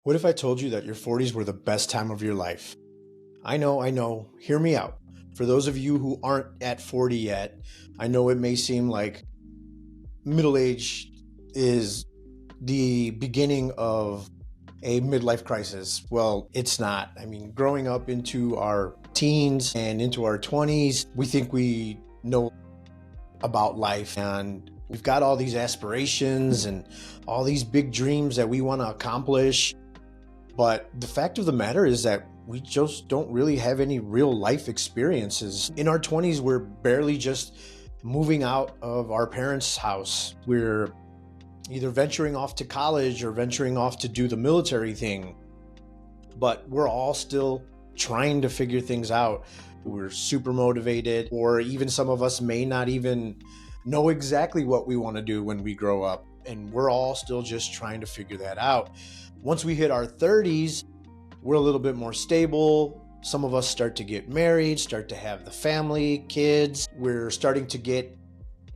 What if I told you that your 40s were the best time of your life? I know. Hear me out. For those of you who aren't at 40 yet, I know it may seem like middle age is the beginning of a midlife crisis. Well, it's not. I mean, growing up into our teens and into our 20s, we think we know about life and we've got all these aspirations and all these big dreams that we want to accomplish. But the fact of the matter is that we just don't really have any real life experiences. In our 20s, we're barely just moving out of our parents' house. We're either venturing off to college or venturing off to do the military thing. But we're all still trying to figure things out. We're super motivated, or even some of us may not even know exactly what we want to do when we grow up. And we're all still just trying to figure that out. Once we hit our 30s, we're a little bit more stable. Some of us start to get married, start to have the family, kids. We're starting to get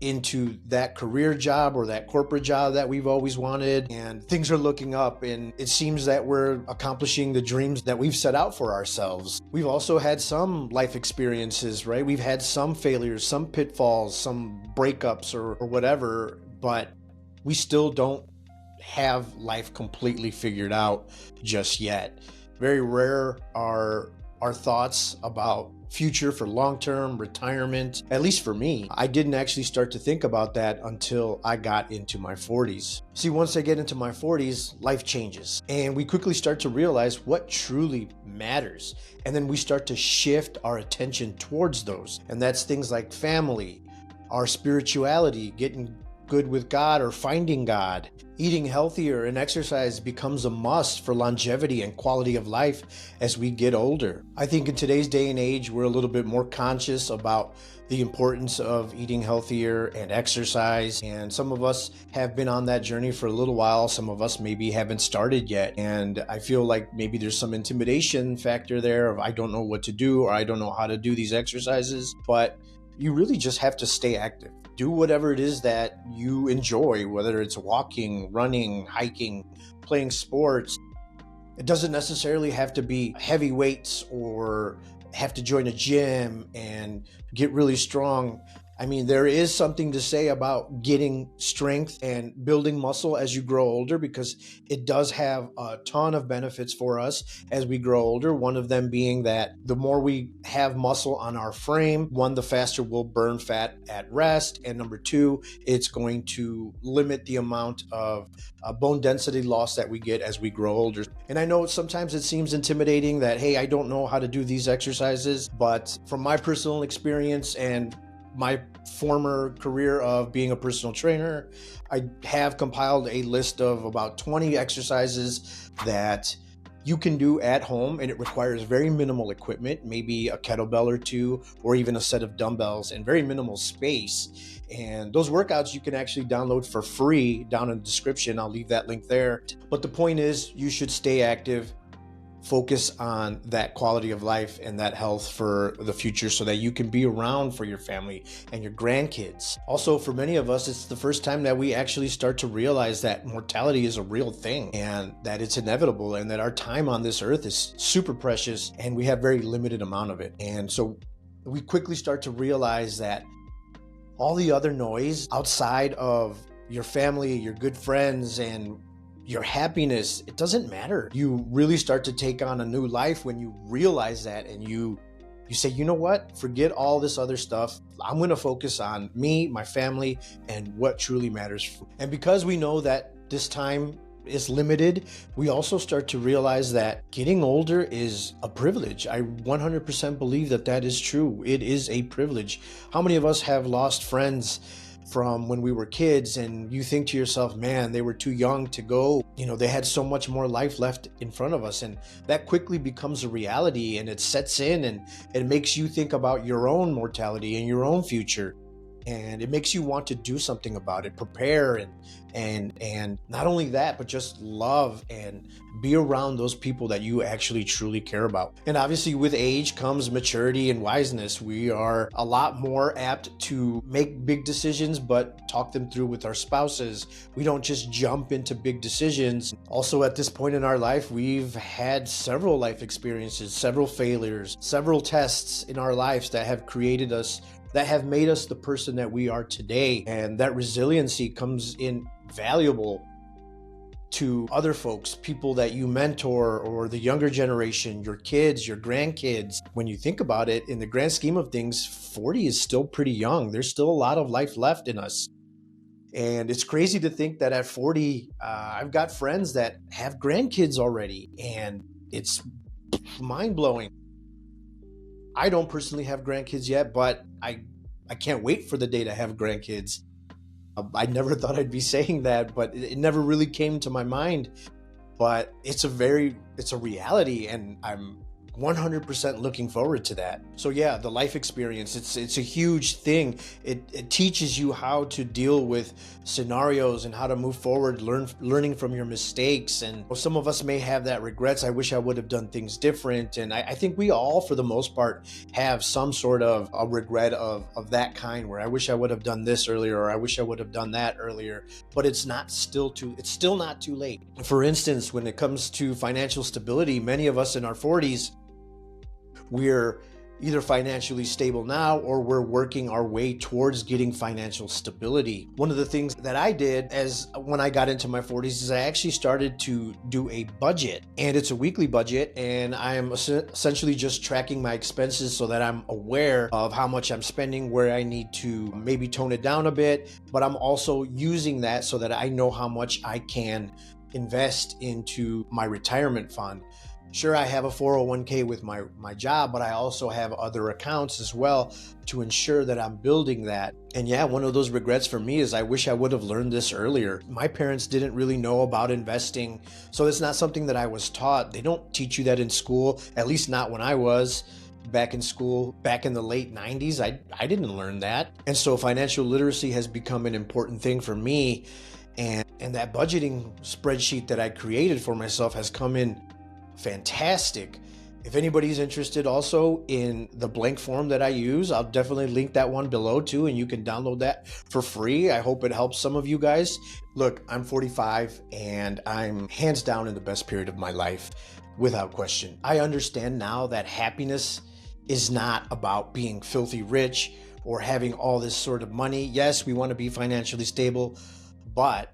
into that career job or that corporate job that we've always wanted, and things are looking up, and it seems that we're accomplishing the dreams that we've set out for ourselves. We've also had some life experiences, right? We've had some failures, some pitfalls, some breakups or whatever, but we still don't have life completely figured out just yet. Very rare are our thoughts about future for long-term retirement. At least for me, I didn't actually start to think about that until I got into my 40s. See, once I get into my 40s, life changes and we quickly start to realize what truly matters. And then we start to shift our attention towards those. And that's things like family, our spirituality, getting good with God or finding God. Eating healthier and exercise becomes a must for longevity and quality of life as we get older. I think in today's day and age, we're a little bit more conscious about the importance of eating healthier and exercise. And some of us have been on that journey for a little while. Some of us maybe haven't started yet. And I feel like maybe there's some intimidation factor there of I don't know what to do or I don't know how to do these exercises. But you really just have to stay active. Do whatever it is that you enjoy, whether it's walking, running, hiking, playing sports. It doesn't necessarily have to be heavy weights or have to join a gym and get really strong. I mean, there is something to say about getting strength and building muscle as you grow older, because it does have a ton of benefits for us as we grow older. One of them being that the more we have muscle on our frame, one, the faster we'll burn fat at rest. And number two, it's going to limit the amount of bone density loss that we get as we grow older. And I know sometimes it seems intimidating that, hey, I don't know how to do these exercises, but from my personal experience and my former career of being a personal trainer, I have compiled a list of about 20 exercises that you can do at home, and it requires very minimal equipment, maybe a kettlebell or two, or even a set of dumbbells, and very minimal space. And those workouts you can actually download for free down in the description. I'll leave that link there. But the point is, you should stay active. Focus on that quality of life and that health for the future so that you can be around for your family and your grandkids. Also, for many of us, it's the first time that we actually start to realize that mortality is a real thing and that it's inevitable and that our time on this earth is super precious and we have very limited amount of it. And so we quickly start to realize that all the other noise outside of your family, your good friends, and your happiness, it doesn't matter. You really start to take on a new life when you realize that, and you say, you know what? Forget all this other stuff. I'm going to focus on me, my family, and what truly matters. And because we know that this time is limited, we also start to realize that getting older is a privilege. I 100% believe that that is true. It is a privilege. How many of us have lost friends from when we were kids, and you think to yourself, man, they were too young to go. You know, they had so much more life left in front of us, and that quickly becomes a reality, and it sets in and it makes you think about your own mortality and your own future. and it makes you want to do something about it, prepare, and not only that, but just love and be around those people that you actually truly care about. And obviously with age comes maturity and wiseness. We are a lot more apt to make big decisions, but talk them through with our spouses. We don't just jump into big decisions. Also, at this point in our life, we've had several life experiences, several failures, several tests in our lives that have created us, that have made us the person that we are today. And that resiliency comes in valuable to other folks, people that you mentor, or the younger generation, your kids, your grandkids. When you think about it, in the grand scheme of things, 40 is still pretty young. There's still a lot of life left in us. And it's crazy to think that at 40, I've got friends that have grandkids already, and it's mind-blowing. I don't personally have grandkids yet, but I can't wait for the day to have grandkids. I never thought I'd be saying that, but it never really came to my mind. But it's a reality, and I'm 100% looking forward to that. So yeah, the life experience, it's a huge thing. It teaches you how to deal with scenarios and how to move forward, learning from your mistakes. And some of us may have that regrets. I wish I would have done things different. And I think we all, for the most part, have some sort of a regret of that kind, where I wish I would have done this earlier, or I wish I would have done that earlier. But it's still not too late. For instance, when it comes to financial stability, many of us in our 40s, we're either financially stable now, or we're working our way towards getting financial stability. One of the things that I did when I got into my 40s is I actually started to do a budget, and it's a weekly budget, and I'm essentially just tracking my expenses so that I'm aware of how much I'm spending, where I need to maybe tone it down a bit, but I'm also using that so that I know how much I can invest into my retirement fund. Sure, I have a 401k with my job, but I also have other accounts as well to ensure that I'm building that. And yeah, one of those regrets for me is I wish I would have learned this earlier. My parents didn't really know about investing, so it's not something that I was taught. They don't teach you that in school, at least not when I was back in school, back in the late 90s. I didn't learn that. And so financial literacy has become an important thing for me. And that budgeting spreadsheet that I created for myself has come in fantastic. If anybody's interested also in the blank form that I use, I'll definitely link that one below too, and you can download that for free. I hope it helps some of you guys. Look, I'm 45 and I'm hands down in the best period of my life, without question. I understand now that happiness is not about being filthy rich or having all this sort of money. Yes, we want to be financially stable, but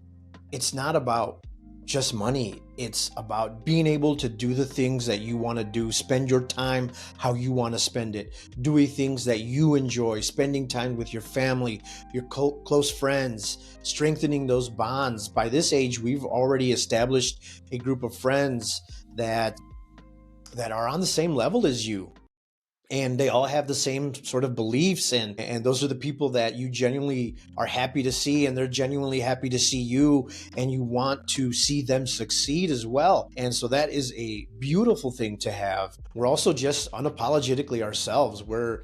it's not about just money. It's about being able to do the things that you want to do, spend your time how you want to spend it, doing things that you enjoy, spending time with your family, your close friends, strengthening those bonds. By this age, we've already established a group of friends that are on the same level as you. And they all have the same sort of beliefs, and those are the people that you genuinely are happy to see, and they're genuinely happy to see you, and you want to see them succeed as well. And so that is a beautiful thing to have. We're also just unapologetically ourselves. We're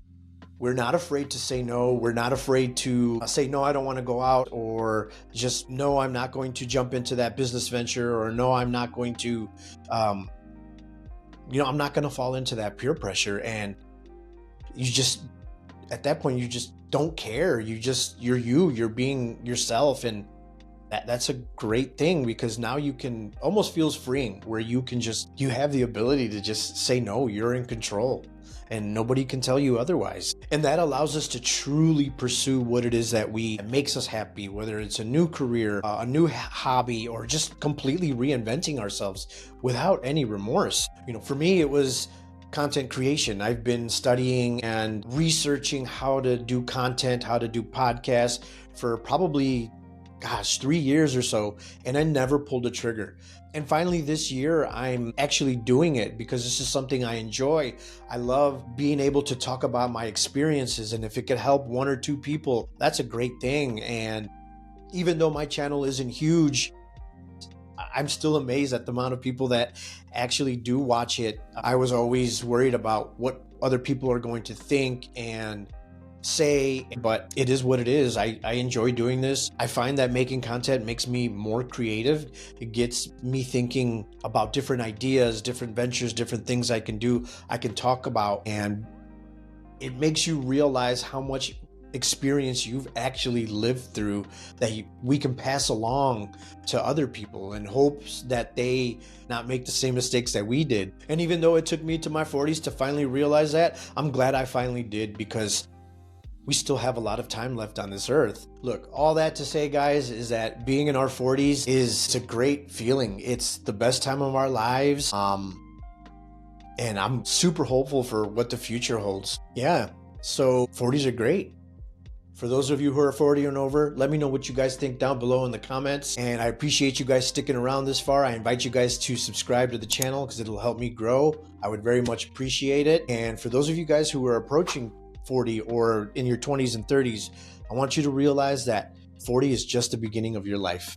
not afraid to say no. We're not afraid to say, no, I don't want to go out, or just, no, I'm not going to jump into that business venture, or no, I'm not going to, I'm not going to fall into that peer pressure. And you just, at that point, you just don't care. You're being yourself. And that's a great thing, because now you can, almost feels freeing, where you have the ability to just say no. You're in control and nobody can tell you otherwise. And that allows us to truly pursue what it is that makes us happy, whether it's a new career, a new hobby, or just completely reinventing ourselves without any remorse. For me, it was content creation. I've been studying and researching how to do content, how to do podcasts for probably, 3 years or so, and I never pulled the trigger. And finally this year, I'm actually doing it because this is something I enjoy. I love being able to talk about my experiences, and if it could help one or two people, that's a great thing. And even though my channel isn't huge, I'm still amazed at the amount of people that actually do watch it. I was always worried about what other people are going to think, and say, but it is what it is. I enjoy doing this. I find that making content makes me more creative. It gets me thinking about different ideas, different ventures, different things I can do, I can talk about, and it makes you realize how much experience you've actually lived through that we can pass along to other people in hopes that they not make the same mistakes that we did. And even though it took me to my 40s to finally realize that, I'm glad I finally did, because we still have a lot of time left on this earth. Look, all that to say, guys, is that being in our 40s is a great feeling. It's the best time of our lives. And I'm super hopeful for what the future holds. Yeah, so 40s are great. For those of you who are 40 and over, let me know what you guys think down below in the comments. And I appreciate you guys sticking around this far. I invite you guys to subscribe to the channel because it'll help me grow. I would very much appreciate it. And for those of you guys who are approaching 40 or in your 20s and 30s, I want you to realize that 40 is just the beginning of your life.